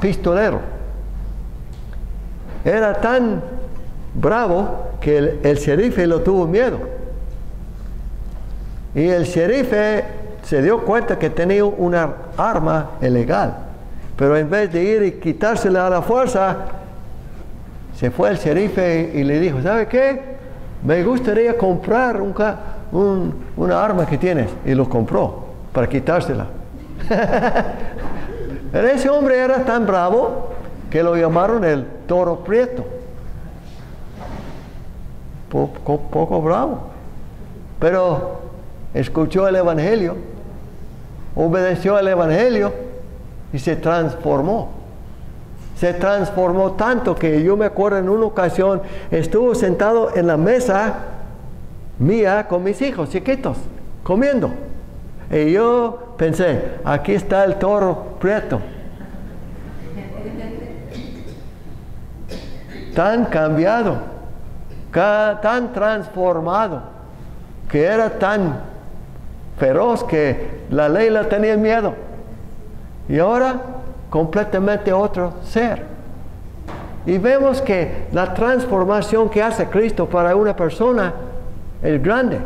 pistolero. Era tan bravo que el sherife lo tuvo miedo. Y el sherife se dio cuenta que tenía una arma ilegal. Pero en vez de ir y quitársela a la fuerza, se fue el sherife y le dijo, ¿sabe qué? Me gustaría comprar una arma que tienes. Y lo compró para quitársela. Pero ese hombre era tan bravo que lo llamaron el toro prieto. Poco bravo. Pero escuchó el evangelio, obedeció al evangelio y se transformó. Se transformó tanto que yo me acuerdo en una ocasión estuvo sentado en la mesa mía con mis hijos chiquitos comiendo, y yo pensé, aquí está el toro prieto. Tan cambiado, tan transformado, que era tan feroz que la ley le tenía miedo, y ahora completamente otro ser. Y vemos que la transformación que hace Cristo para una persona es grande.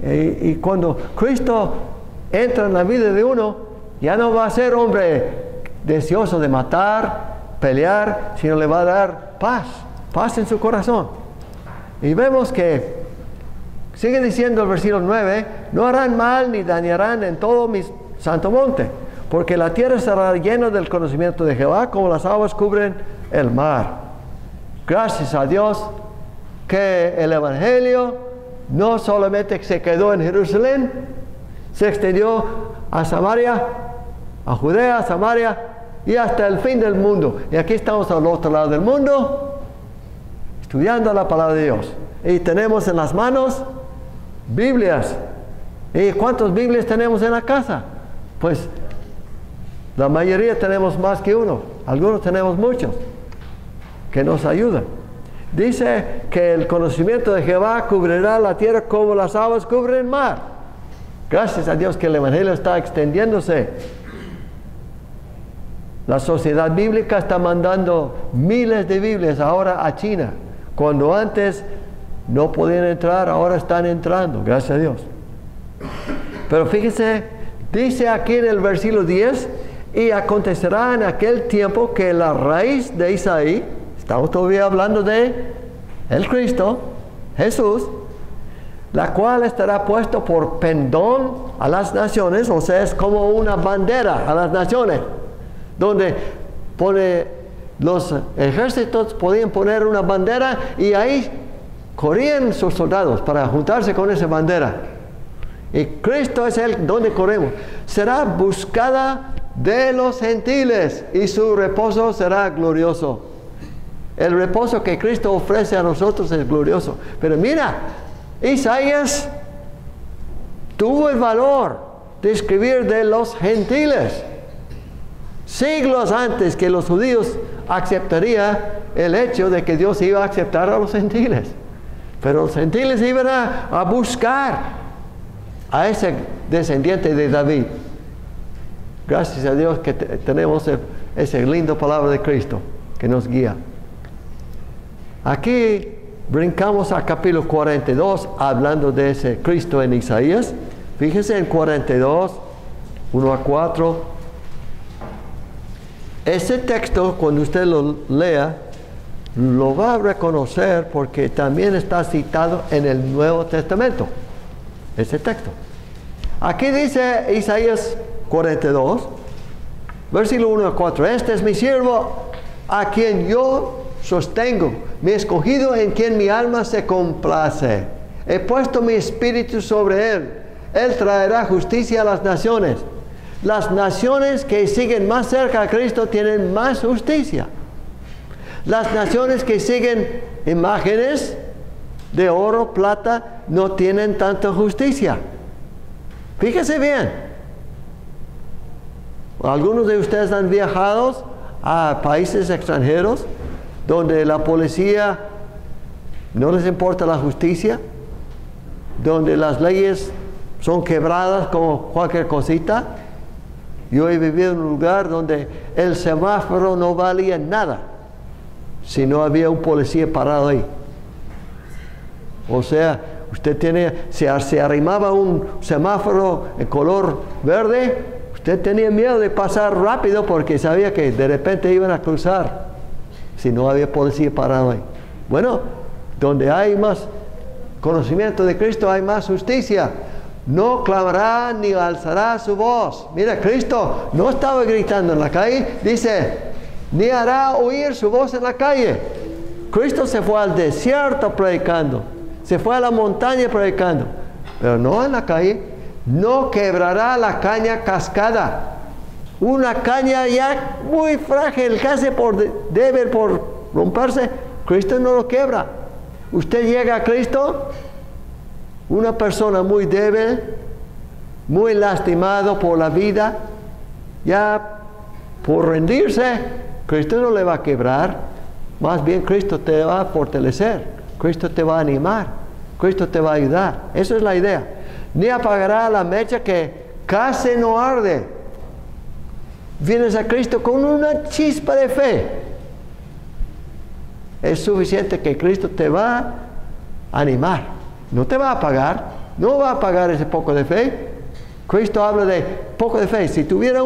Y cuando Cristo entra en la vida de uno, ya no va a ser hombre deseoso de matar, pelear, sino le va a dar paz en su corazón. Y vemos que sigue diciendo el versículo 9, no harán mal ni dañarán en todo mi santo monte, porque la tierra será llena del conocimiento de Jehová, como las aguas cubren el mar. Gracias a Dios que el evangelio no solamente se quedó en Jerusalén, se extendió a Samaria, a Judea, a Samaria y hasta el fin del mundo. Y aquí estamos al otro lado del mundo, estudiando la palabra de Dios. Y tenemos en las manos Biblias. ¿Y cuántas Biblias tenemos en la casa? Pues la mayoría tenemos más que uno. Algunos tenemos muchos que nos ayudan. Dice que el conocimiento de Jehová cubrirá la tierra como las aguas cubren el mar. Gracias a Dios que el evangelio está extendiéndose. La sociedad bíblica está mandando miles de Biblias ahora a China. Cuando antes no podían entrar, ahora están entrando, gracias a Dios. Pero fíjense, dice aquí en el versículo 10, y acontecerá en aquel tiempo que la raíz de Isaí, estamos todavía hablando de el Cristo, Jesús, la cual estará puesto por pendón a las naciones, o sea, es como una bandera a las naciones, donde los ejércitos podían poner una bandera y ahí corrían sus soldados para juntarse con esa bandera. Y Cristo es el donde corremos. Será buscada de los gentiles y su reposo será glorioso. El reposo que Cristo ofrece a nosotros es glorioso. Pero mira, Isaías tuvo el valor de escribir de los gentiles siglos antes que los judíos aceptarían el hecho de que Dios iba a aceptar a los gentiles. Pero los gentiles iban a buscar a ese descendiente de David. Gracias a Dios que tenemos esa linda palabra de Cristo que nos guía. Aquí brincamos a capítulo 42 hablando de ese Cristo en Isaías. Fíjense en 42, 1 a 4. Ese texto, cuando usted lo lea, lo va a reconocer porque también está citado en el Nuevo Testamento, ese texto. Aquí dice Isaías 42, versículo 1 a 4, este es mi siervo a quien yo sostengo, mi escogido en quien mi alma se complace. He puesto mi espíritu sobre él. Él traerá justicia a las naciones. Las naciones que siguen más cerca a Cristo tienen más justicia. Las naciones que siguen imágenes de oro, plata, no tienen tanta justicia. Fíjese bien. Algunos de ustedes han viajado a países extranjeros donde la policía no les importa la justicia, donde las leyes son quebradas como cualquier cosita. Yo he vivido en un lugar donde el semáforo no valía nada si no había un policía parado ahí. O sea, usted se arrimaba un semáforo en color verde, usted tenía miedo de pasar rápido porque sabía que de repente iban a cruzar si no había policía parado ahí. Bueno, donde hay más conocimiento de Cristo hay más justicia. No clamará ni alzará su voz. Mira, Cristo no estaba gritando en la calle, dice, ni hará oír su voz en la calle. Cristo se fue al desierto predicando, se fue a la montaña predicando, pero no en la calle. No quebrará la caña cascada. Una caña ya muy frágil, casi débil por romperse, Cristo no lo quebra. Usted llega a Cristo, una persona muy débil, muy lastimado por la vida, ya por rendirse, Cristo no le va a quebrar. Más bien Cristo te va a fortalecer, Cristo te va a animar, Cristo te va a ayudar. Esa es la idea. Ni apagará la mecha que casi no arde. Vienes a Cristo con una chispa de fe. Es suficiente que Cristo te va a animar. No te va a apagar. No va a apagar ese poco de fe. Cristo habla de poco de fe. Si tuviera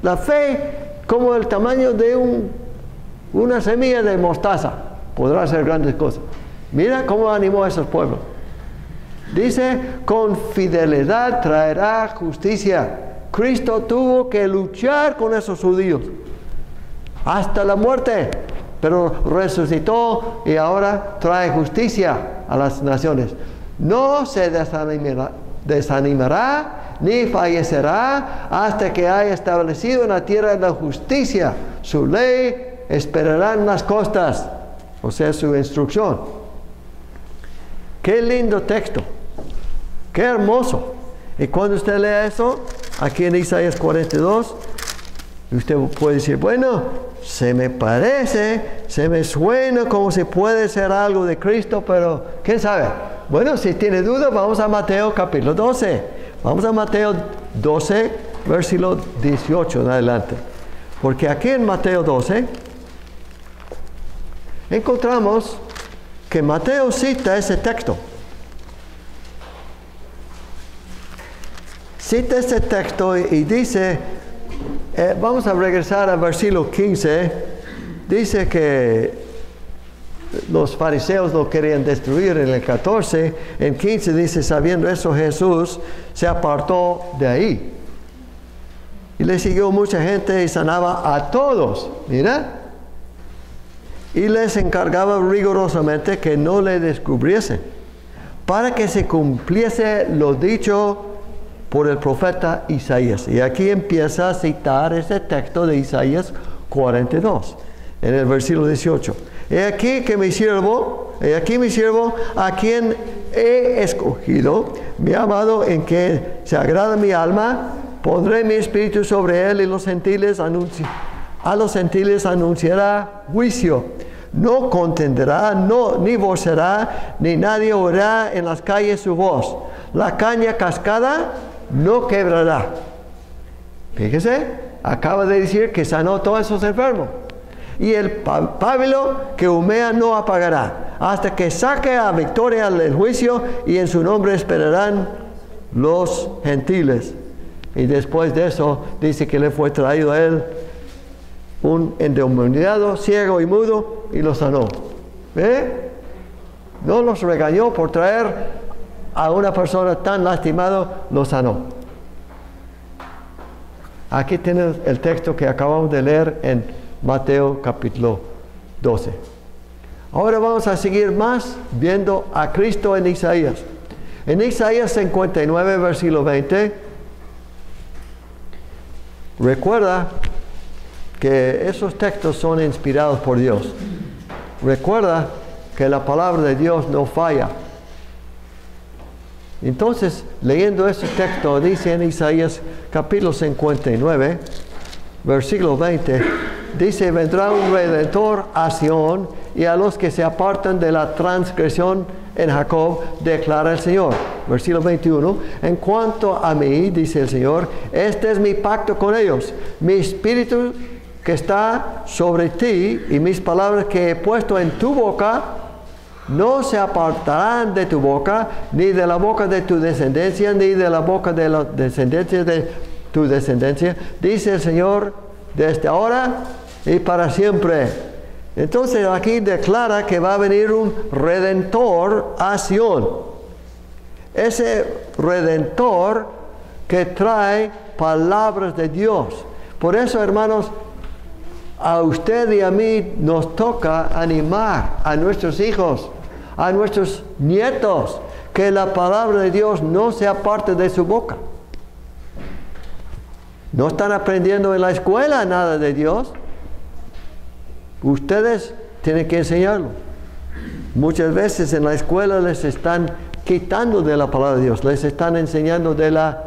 la fe como el tamaño de una semilla de mostaza, podrá hacer grandes cosas. Mira cómo animó a esos pueblos. Dice, con fidelidad traerá justicia. Cristo tuvo que luchar con esos judíos hasta la muerte, pero resucitó y ahora trae justicia a las naciones. No se desanimará ni fallecerá hasta que haya establecido en la tierra la justicia. Su ley esperará en las costas, o sea, su instrucción. Qué lindo texto. Qué hermoso. Y cuando usted lea eso, aquí en Isaías 42, usted puede decir, bueno, se me parece, se me suena como si puede ser algo de Cristo, pero ¿quién sabe? Bueno, si tiene duda, vamos a Mateo capítulo 12. Vamos a Mateo 12, versículo 18 en adelante. Porque aquí en Mateo 12, encontramos que Mateo cita ese texto. Cita este texto y dice, vamos a regresar al versículo 15, dice que los fariseos lo querían destruir en el 14, en 15 dice, sabiendo eso Jesús se apartó de ahí. Y le siguió mucha gente y sanaba a todos, mira. Y les encargaba rigurosamente que no le descubriesen, para que se cumpliese lo dicho por el profeta Isaías. Y aquí empieza a citar ese texto de Isaías 42, en el versículo 18. He aquí mi siervo, a quien he escogido, mi amado, en que se agrada mi alma, pondré mi espíritu sobre él y a los gentiles anunciará juicio. No contenderá, ni vocerá, ni nadie oirá en las calles su voz. La caña cascada no quebrará. Fíjese, acaba de decir que sanó todos esos enfermos. Y el pábilo que humea no apagará, hasta que saque a victoria el juicio, y en su nombre esperarán los gentiles. Y después de eso dice que le fue traído a él un endemoniado, ciego y mudo, y lo sanó. No los regañó por traer a una persona tan lastimada, lo sanó. Aquí tenemos el texto que acabamos de leer en Mateo capítulo 12. Ahora vamos a seguir más viendo a Cristo en Isaías. En Isaías 59, versículo 20, recuerda que esos textos son inspirados por Dios. Recuerda que la palabra de Dios no falla. Entonces, leyendo ese texto, dice en Isaías capítulo 59, versículo 20, dice: vendrá un redentor a Sión, y a los que se apartan de la transgresión en Jacob, declara el Señor. Versículo 21, en cuanto a mí, dice el Señor, este es mi pacto con ellos, mi espíritu que está sobre ti y mis palabras que he puesto en tu boca no se apartarán de tu boca, ni de la boca de tu descendencia, ni de la boca de la descendencia de tu descendencia, dice el Señor, desde ahora y para siempre. Entonces aquí declara que va a venir un redentor a Sión. Ese redentor que trae palabras de Dios. Por eso, hermanos, a usted y a mí nos toca animar a nuestros hijos, a nuestros nietos, que la palabra de Dios no sea parte de su boca. No están aprendiendo en la escuela nada de Dios. Ustedes tienen que enseñarlo. Muchas veces en la escuela les están quitando de la palabra de Dios, les están enseñando de la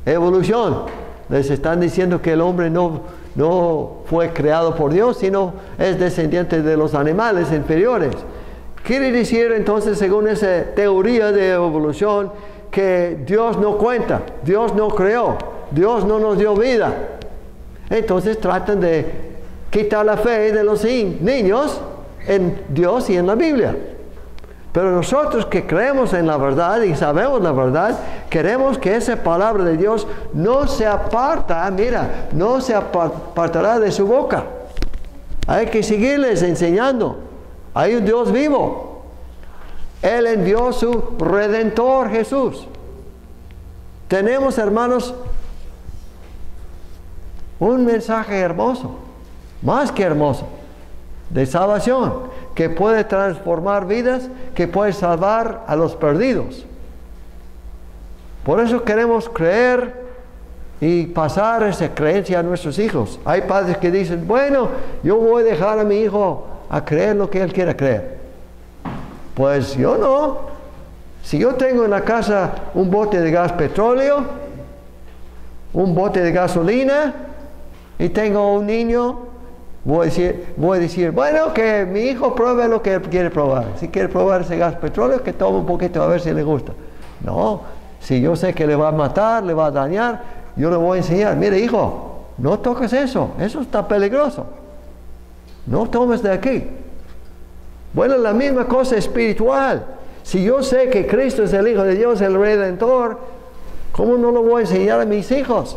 evolución, les están diciendo que el hombre no fue creado por Dios, sino es descendiente de los animales inferiores. Quiere decir entonces, según esa teoría de evolución, que Dios no cuenta, Dios no creó, Dios no nos dio vida. Entonces tratan de quitar la fe de los niños en Dios y en la Biblia. Pero nosotros que creemos en la verdad y sabemos la verdad, queremos que esa palabra de Dios no se aparta, no se apartará de su boca. Hay que seguirles enseñando. Hay un Dios vivo. Él envió su Redentor Jesús. Tenemos, hermanos, un mensaje hermoso, más que hermoso, de salvación, que puede transformar vidas, que puede salvar a los perdidos. Por eso queremos creer y pasar esa creencia a nuestros hijos. Hay padres que dicen, bueno, yo voy a dejar a mi hijo a creer lo que él quiera creer. Pues yo no. Si yo tengo en la casa un bote de gas petróleo, un bote de gasolina, y tengo un niño, voy a decir, bueno, que mi hijo pruebe lo que él quiere probar. Si quiere probar ese gas petróleo, que tome un poquito a ver si le gusta. No, si yo sé que le va a matar, le va a dañar, yo le voy a enseñar, mire hijo, no toques eso, eso está peligroso. No tomes de aquí. Bueno, la misma cosa espiritual. Si yo sé que Cristo es el Hijo de Dios, el Redentor, ¿cómo no lo voy a enseñar a mis hijos,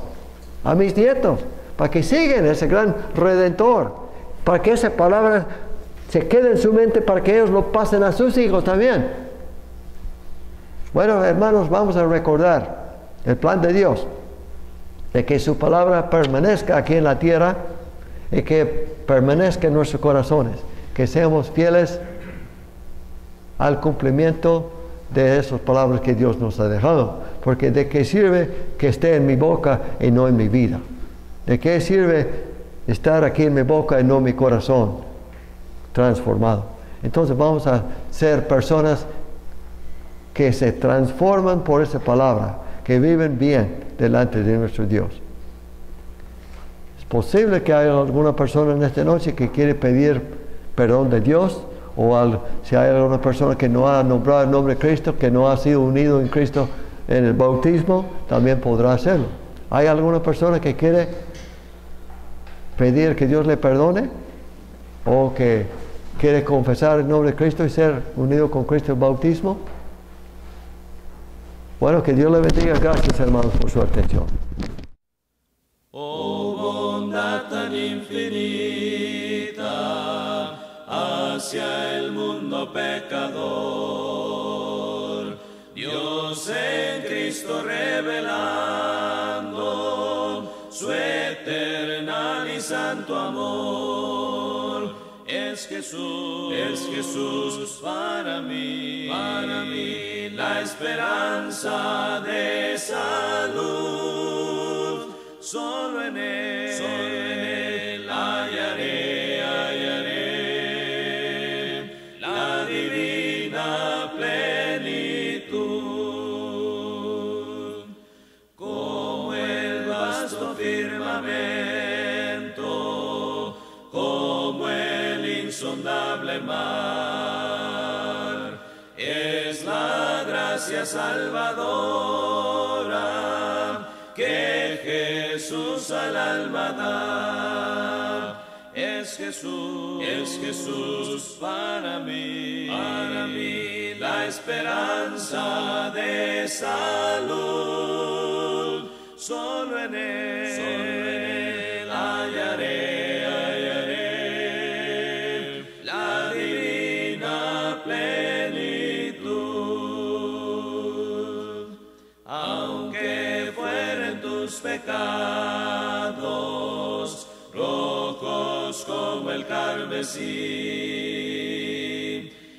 a mis nietos? Para que sigan ese gran Redentor, para que esa palabra se quede en su mente, para que ellos lo pasen a sus hijos también. Bueno, hermanos, vamos a recordar el plan de Dios, de que su palabra permanezca aquí en la tierra y que permanezca en nuestros corazones, que seamos fieles al cumplimiento de esas palabras que Dios nos ha dejado, porque ¿de qué sirve que esté en mi boca y no en mi vida? ¿De qué sirve estar aquí en mi boca y no en mi corazón transformado? Entonces vamos a ser personas que se transforman por esa palabra, que viven bien delante de nuestro Dios. Es posible que haya alguna persona en esta noche que quiere pedir perdón de Dios, o si hay alguna persona que no ha nombrado el nombre de Cristo, que no ha sido unido en Cristo en el bautismo, también podrá hacerlo. ¿Hay alguna persona que quiere pedir que Dios le perdone, o que quiere confesar el nombre de Cristo y ser unido con Cristo en el bautismo? Bueno, que Dios le bendiga. Gracias, hermanos, por su atención. Oh, bondad tan tan infinita hacia el mundo pecador. Dios en Cristo revelando su eterno y santo amor. Es Jesús para mí la esperanza de salud. Solo en Él hallaré la divina plenitud. Como el vasto firmamento, como el insondable mar, es la gracia salvadora que Jesús al alma da. Es Jesús para mí la esperanza de salud. Solo en Él hallaré la divina plenitud. Aunque fueren tus pecados rojos como el carmesí,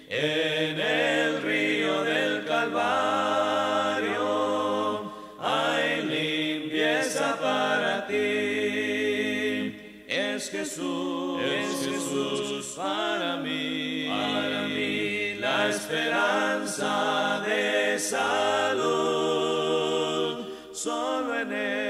en el río del Calvario hay limpieza para ti. Es Jesús para mí la esperanza de salud. Solo en Él